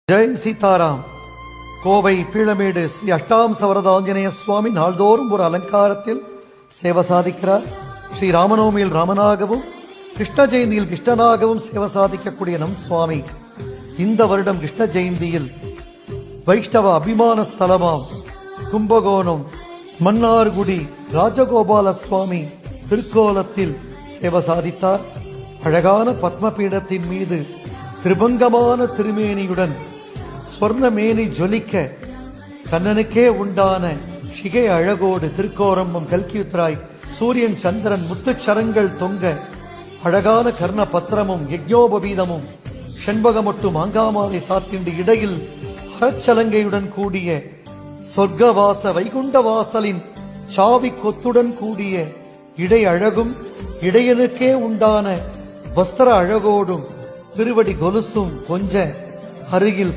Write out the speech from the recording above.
ஜெய் சீதாராம். கோவை பீளமேடு ஸ்ரீ அஷ்டாம்ச வரத ஆஞ்சநேய சுவாமி நாள்தோறும் ஒரு அலங்காரத்தில் சேவை சாதிக்கிறார். ஸ்ரீ ராமநவமியில் ராமனாகவும் கிருஷ்ண ஜெயந்தியில் கிருஷ்ணனாகவும் சேவை சாதிக்கக்கூடிய நம் சுவாமி இந்த வருடம் கிருஷ்ண ஜெயந்தியில் வைஷ்ணவ அபிமான ஸ்தலமாம் கும்பகோணம் மன்னார்குடி ராஜகோபால சுவாமி திருக்கோலத்தில் சேவை சாதித்தார். அழகான பத்மபீடத்தின் மீது திருபங்கமான திருமேனியுடன் ஸ்வர்ணமேனி ஜொலிக்க கண்ணனுக்கே உண்டான சிகை அழகோடு திருக்கோரம்பம் கல்கியுத்ராய் சூரியன் சந்திரன் முத்துச்சரங்கள் தொங்க அழகான கர்ண பத்திரமும் யஜ்ஞோபவீதமும் செண்பகமொட்டு மாங்காமாலை சாத்திண்டு இடையில் அறச்சலங்கையுடன் கூடிய சொர்க்கவாச வைகுண்ட வாசலின் சாவி கொத்துடன் கூடிய இடை அழகும் இடையனுக்கே உண்டான வஸ்திர அழகோடும் திருவடி கொலுசும் கொஞ்ச அருகில்